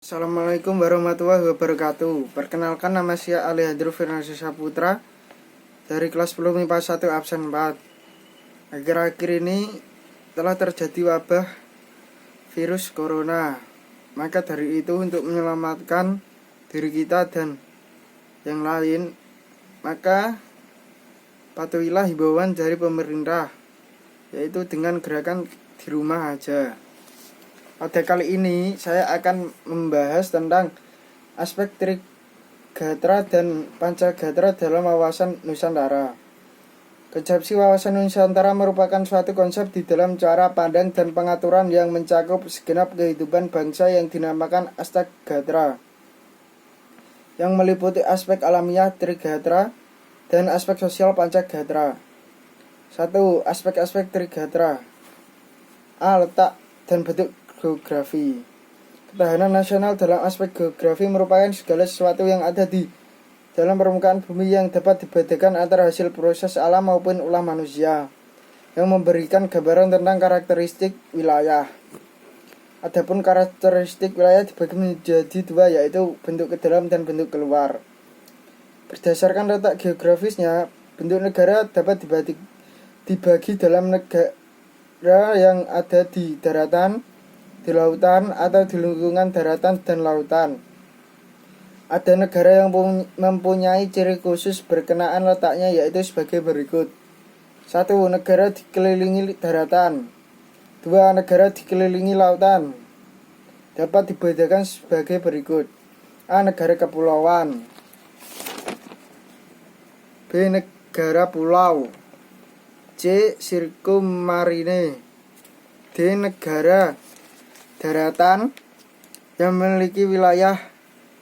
Assalamualaikum warahmatullahi wabarakatuh. Perkenalkan, nama saya Alejandro Fernando Saputra dari kelas 10 MIPA 1 absen 4. Akhir-akhir ini telah terjadi wabah virus corona. Maka dari itu, untuk menyelamatkan diri kita dan yang lain, maka patuhilah himbauan dari pemerintah, yaitu dengan gerakan di rumah aja. Pada kali ini saya akan membahas tentang aspek Trigatra dan Pancagatra dalam wawasan Nusantara. Konsepsi wawasan Nusantara merupakan suatu konsep di dalam cara pandang dan pengaturan yang mencakup segenap kehidupan bangsa yang dinamakan Astagatra, yang meliputi aspek alamiah Trigatra dan aspek sosial Pancagatra. 1. Aspek-aspek Trigatra. A. Letak dan bentuk geografi. Ketahanan nasional dalam aspek geografi merupakan segala sesuatu yang ada di dalam permukaan bumi yang dapat dibedakan antara hasil proses alam maupun ulah manusia, yang memberikan gambaran tentang karakteristik wilayah. Adapun karakteristik wilayah dibagi menjadi dua, yaitu bentuk ke dalam dan bentuk keluar. Berdasarkan letak geografisnya, bentuk negara dapat dibagi dalam negara yang ada di daratan, di lautan, atau di lingkungan daratan dan lautan. Ada negara yang mempunyai ciri khusus berkenaan letaknya, yaitu sebagai berikut. 1. Negara dikelilingi daratan. 2. Negara dikelilingi lautan. Dapat dibedakan sebagai berikut. A. Negara kepulauan. B. Negara pulau. C. Sirkummarine. D. Negara daratan yang memiliki wilayah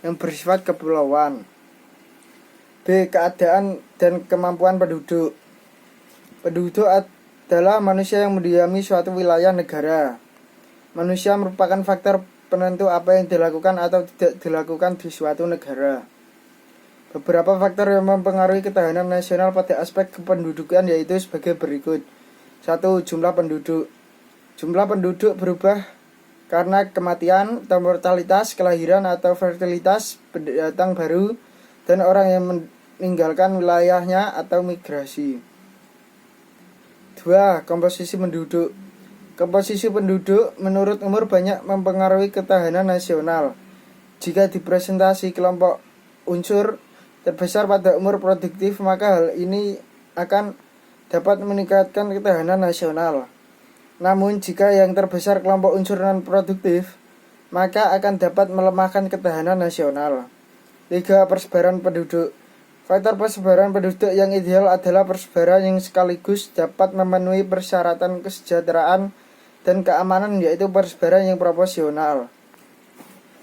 yang bersifat kepulauan. B. Keadaan dan kemampuan penduduk. Penduduk adalah manusia yang mendiami suatu wilayah negara. Manusia merupakan faktor penentu apa yang dilakukan atau tidak dilakukan di suatu negara. Beberapa faktor yang mempengaruhi ketahanan nasional pada aspek kependudukan yaitu sebagai berikut. 1. Jumlah penduduk. Jumlah penduduk berubah karena kematian atau mortalitas, kelahiran atau fertilitas pendatang baru, dan orang yang meninggalkan wilayahnya atau migrasi. 2. Komposisi penduduk. Komposisi penduduk menurut umur banyak mempengaruhi ketahanan nasional. Jika dipresentasi kelompok unsur terbesar pada umur produktif, maka hal ini akan dapat meningkatkan ketahanan nasional. Namun jika yang terbesar kelompok unsur non-produktif, maka akan dapat melemahkan ketahanan nasional. 3. Persebaran penduduk. Faktor persebaran penduduk yang ideal adalah persebaran yang sekaligus dapat memenuhi persyaratan kesejahteraan dan keamanan, yaitu persebaran yang proporsional.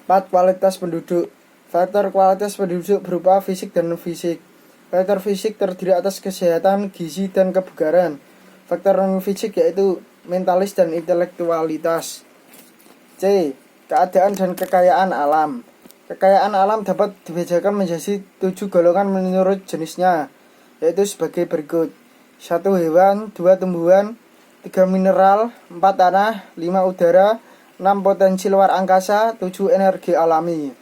4. Kualitas penduduk. Faktor kualitas penduduk berupa fisik dan non-fisik. Faktor fisik terdiri atas kesehatan, gizi, dan kebugaran. Faktor non-fisik yaitu mentalis dan intelektualitas. C. Keadaan dan kekayaan alam. Kekayaan alam dapat dibedakan menjadi 7 golongan menurut jenisnya, yaitu sebagai berikut. 1. Hewan. 2. Tumbuhan. 3. Mineral. 4. Tanah. 5. Udara. 6. Potensi luar angkasa. 7. Energi alami.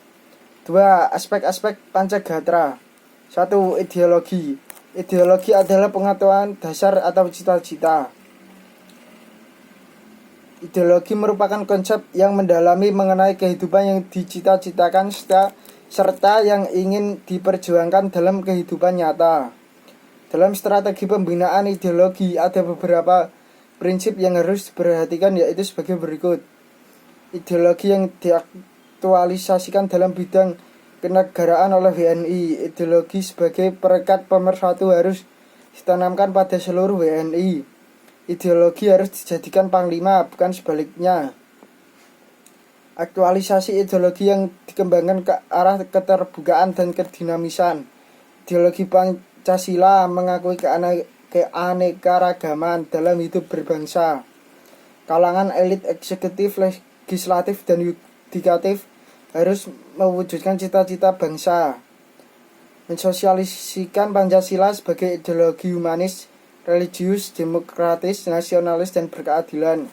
2. Aspek-aspek Pancagatra. 1. Ideologi. Ideologi adalah pengetahuan dasar atau cita-cita. Ideologi merupakan konsep yang mendalami mengenai kehidupan yang dicita-citakan serta yang ingin diperjuangkan dalam kehidupan nyata. Dalam strategi pembinaan ideologi ada beberapa prinsip yang harus diperhatikan, yaitu sebagai berikut. Ideologi yang diaktualisasikan dalam bidang kenegaraan oleh WNI. Ideologi sebagai perekat pemersatu harus ditanamkan pada seluruh WNI. Ideologi harus dijadikan panglima, bukan sebaliknya. Aktualisasi ideologi yang dikembangkan ke arah keterbukaan dan kedinamisan. Ideologi Pancasila mengakui keanekaragaman dalam hidup berbangsa. Kalangan elit eksekutif, legislatif, dan yudikatif harus mewujudkan cita-cita bangsa. Mensosialisasikan Pancasila sebagai ideologi humanis, religius, demokratis, nasionalis, dan berkeadilan.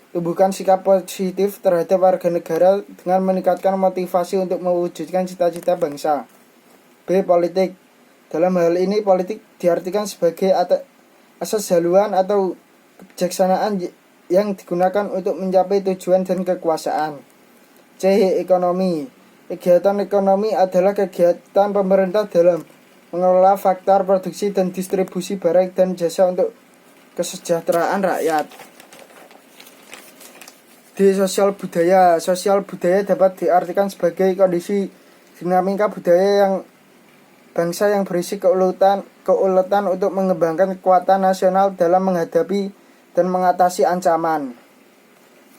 tumbuhkan sikap positif terhadap warga negara dengan meningkatkan motivasi untuk mewujudkan cita-cita bangsa. B. Politik. Dalam hal ini politik diartikan sebagai asas haluan atau kebijaksanaan yang digunakan untuk mencapai tujuan dan kekuasaan. C. Ekonomi. Kegiatan ekonomi adalah kegiatan pemerintah dalam mengelola faktor produksi dan distribusi barang dan jasa untuk kesejahteraan rakyat. D. Sosial budaya. Sosial budaya dapat diartikan sebagai kondisi dinamika budaya yang bangsa yang berisi keuletan untuk mengembangkan kekuatan nasional dalam menghadapi dan mengatasi ancaman.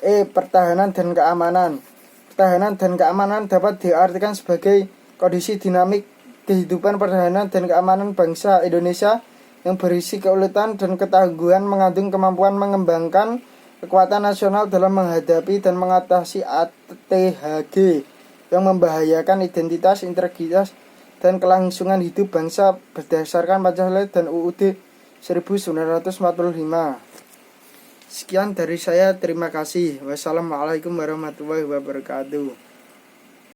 E. Pertahanan dan keamanan. Pertahanan dan keamanan dapat diartikan sebagai kondisi dinamik kehidupan pertahanan dan keamanan bangsa Indonesia yang berisi keuletan dan ketangguhan mengandung kemampuan mengembangkan kekuatan nasional dalam menghadapi dan mengatasi ATHG yang membahayakan identitas, integritas, dan kelangsungan hidup bangsa berdasarkan Pancasila dan UUD 1945. Sekian dari saya, terima kasih. Wassalamualaikum warahmatullahi wabarakatuh.